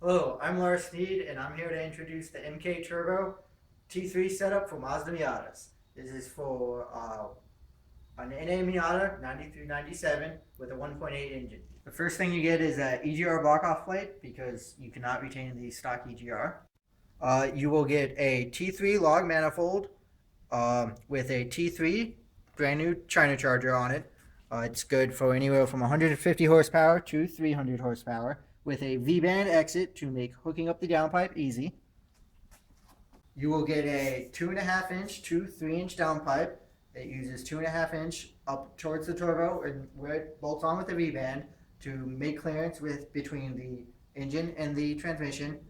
Hello, I'm Lars Sneed, and I'm here to introduce the MK Turbo T3 setup for Mazda Miatas. This is for an NA Miata 9397 with a 1.8 engine. The first thing you get is an EGR block-off plate because you cannot retain the stock EGR. You will get a T3 log manifold with a T3 brand new China charger on it. It's good for anywhere from 150 horsepower to 300 horsepower with a V-band exit to make hooking up the downpipe easy. You will get a 2.5 inch to 3 inch downpipe. It uses 2.5 inch up towards the turbo and where it bolts on with the V-band to make clearance between the engine and the transmission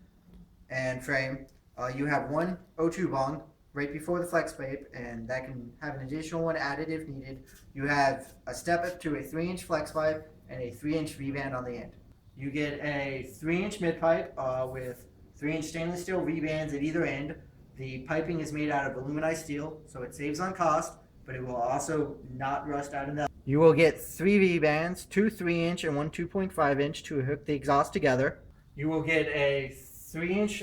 and frame. You have one O2 bung right before the flex pipe, and that can have an additional one added if needed. You have a step up to a 3 inch flex pipe and a 3 inch V-band on the end. You get a 3 inch mid pipe with 3 inch stainless steel V-bands at either end. The piping is made out of aluminized steel, so it saves on cost, but it will also not rust out in the. You will get 3 V-bands, 2 3 inch and 1 2.5 inch to hook the exhaust together. You will get a 3 inch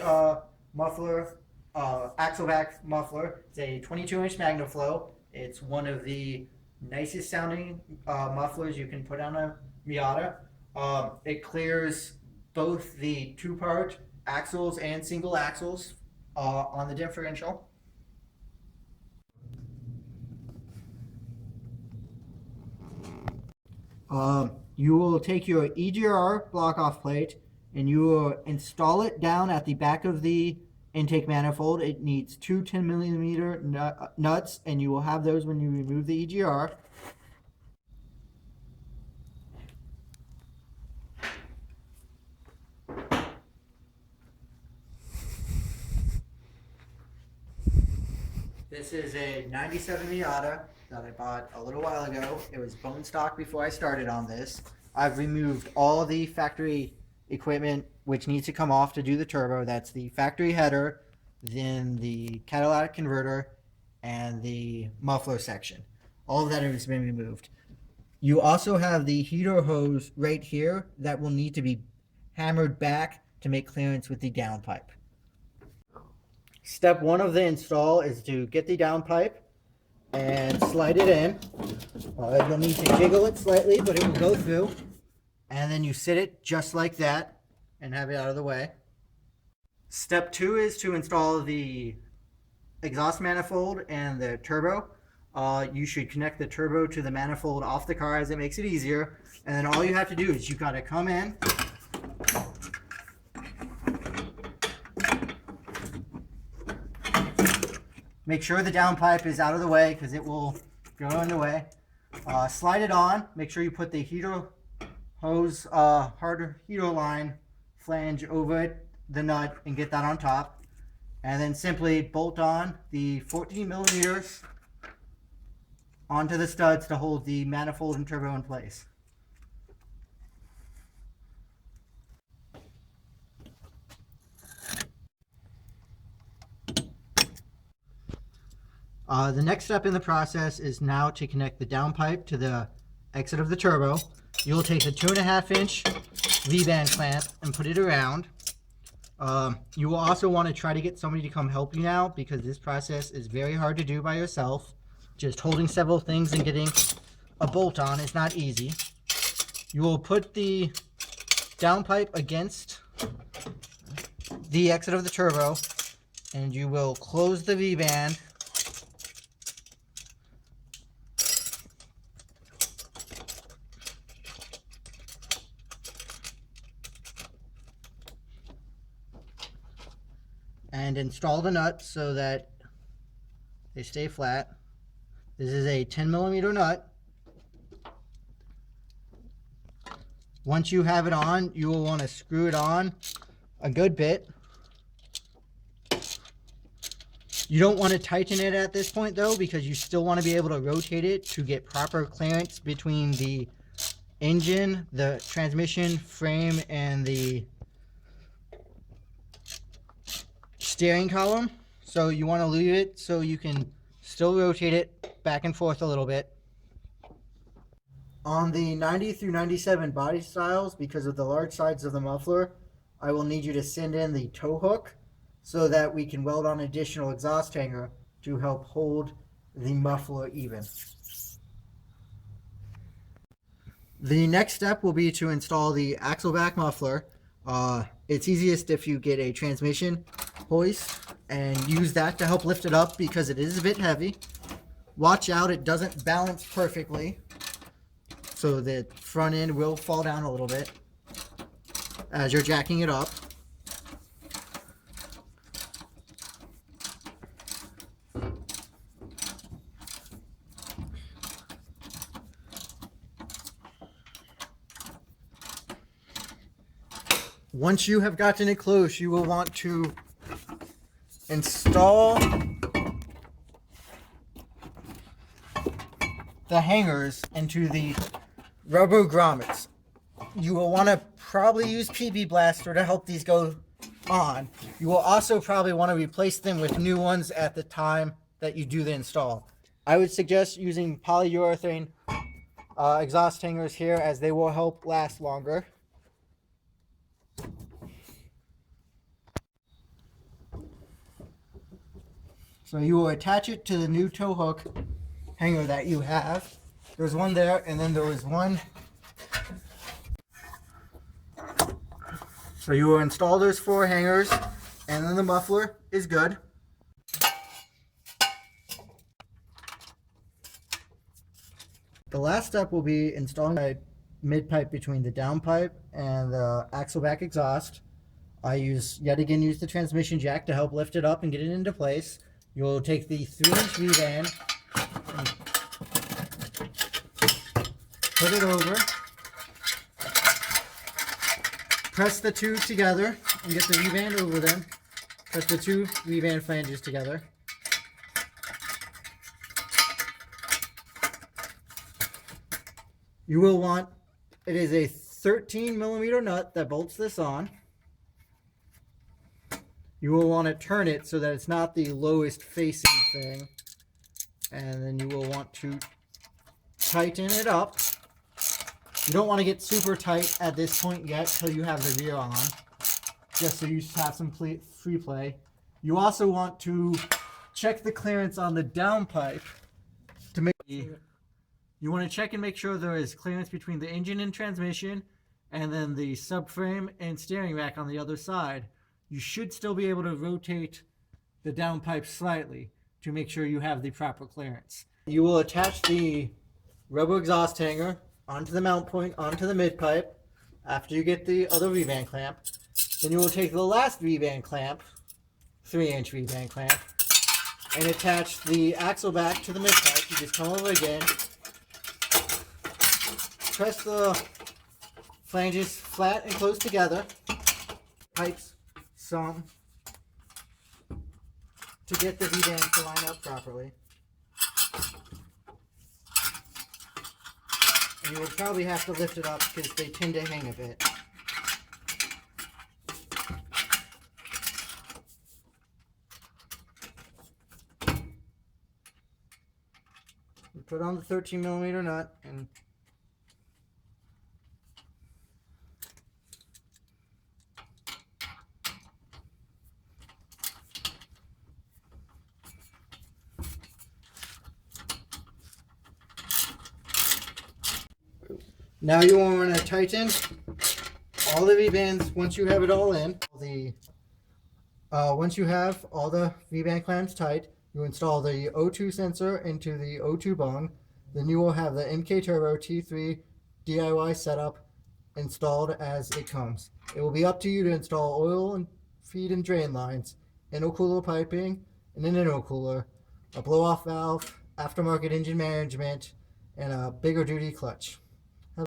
muffler, axle back muffler. It's a 22 inch MagnaFlow. It's one of the nicest sounding mufflers you can put on a Miata. It clears both the 2-part axles and single axles on the differential. You will take your EGR block-off plate and you will install it down at the back of the intake manifold. It needs 2 10mm nuts, and you will have those when you remove the EGR. This is a 97 Miata that I bought a little while ago. It was bone stock before I started on this. I've removed all the factory equipment which needs to come off to do the turbo. That's the factory header, then the catalytic converter, and the muffler section. All of that has been removed. You also have the heater hose right here that will need to be hammered back to make clearance with the downpipe. Step 1 of the install is to get the downpipe and slide it in. You'll need to jiggle it slightly, but it will go through. And then you sit it just like that and have it out of the way. Step 2 is to install the exhaust manifold and the turbo. You should connect the turbo to the manifold off the car as it makes it easier. And then all you have to do is you gotta come in, make sure the downpipe is out of the way because it will go in the way. Slide it on. Make sure you put the heater hose, harder heater line flange over it, the nut, and get that on top. And then simply bolt on the 14mm onto the studs to hold the manifold and turbo in place. The next step in the process is now to connect the downpipe to the exit of the turbo. You'll take the 2.5 inch V-band clamp and put it around. You will also want to try to get somebody to come help you now because this process is very hard to do by yourself. Just holding several things and getting a bolt on is not easy. You will put the downpipe against the exit of the turbo and you will close the V-band. And install the nuts so that they stay flat. This is a 10mm nut. Once you have it on, you will want to screw it on a good bit. You don't want to tighten it at this point though, because you still want to be able to rotate it to get proper clearance between the engine, the transmission, frame, and the steering column. So you want to leave it so you can still rotate it back and forth a little bit. On the 90 through 97 body styles, because of the large size of the muffler, I will need you to send in the tow hook so that we can weld on additional exhaust hanger to help hold the muffler even. The next step will be to install the axle back muffler. It's easiest if you get a transmission hoist and use that to help lift it up because it is a bit heavy. Watch out, it doesn't balance perfectly, so the front end will fall down a little bit as you're jacking it up. Once you have gotten it close, you will want to install the hangers into the rubber grommets. You will want to probably use PB Blaster to help these go on. You will also probably want to replace them with new ones at the time that you do the install. I would suggest using polyurethane exhaust hangers here, as they will help last longer. So you will attach it to the new tow hook hanger that you have. There's one there, and then there was one. So you will install those 4 hangers, and then the muffler is good. The last step will be installing a mid-pipe between the downpipe and the axle back exhaust. I use the transmission jack to help lift it up and get it into place. You'll take the 3-inch V-band and put it over. Press the 2 together and get the V-band over them. Press the 2 V-band flanges together. You will want, it is a 13mm nut that bolts this on. You will want to turn it so that it's not the lowest facing thing. And then you will want to tighten it up. You don't want to get super tight at this point yet till you have the rear on, just so you have some free play. You also want to check the clearance on the downpipe to make. You want to check and make sure there is clearance between the engine and transmission, and then the subframe and steering rack on the other side. You should still be able to rotate the downpipe slightly to make sure you have the proper clearance. You will attach the rubber exhaust hanger onto the mount point, onto the mid-pipe, after you get the other V-band clamp. Then you will take the last V-band clamp, 3-inch V-band clamp, and attach the axle back to the mid-pipe. You just come over again, press the flanges flat and close together, pipes some to get the V-band to line up properly. And you will probably have to lift it up because they tend to hang a bit. You put on the 13mm nut and now you want to tighten all the V-bands once you have it all in. Once you have all the V-band clamps tight, you install the O2 sensor into the O2 bung. Then you will have the MKturbo T3 DIY setup installed as it comes. It will be up to you to install oil and feed and drain lines, intercooler piping, and an intercooler, a blow-off valve, aftermarket engine management, and a bigger duty clutch.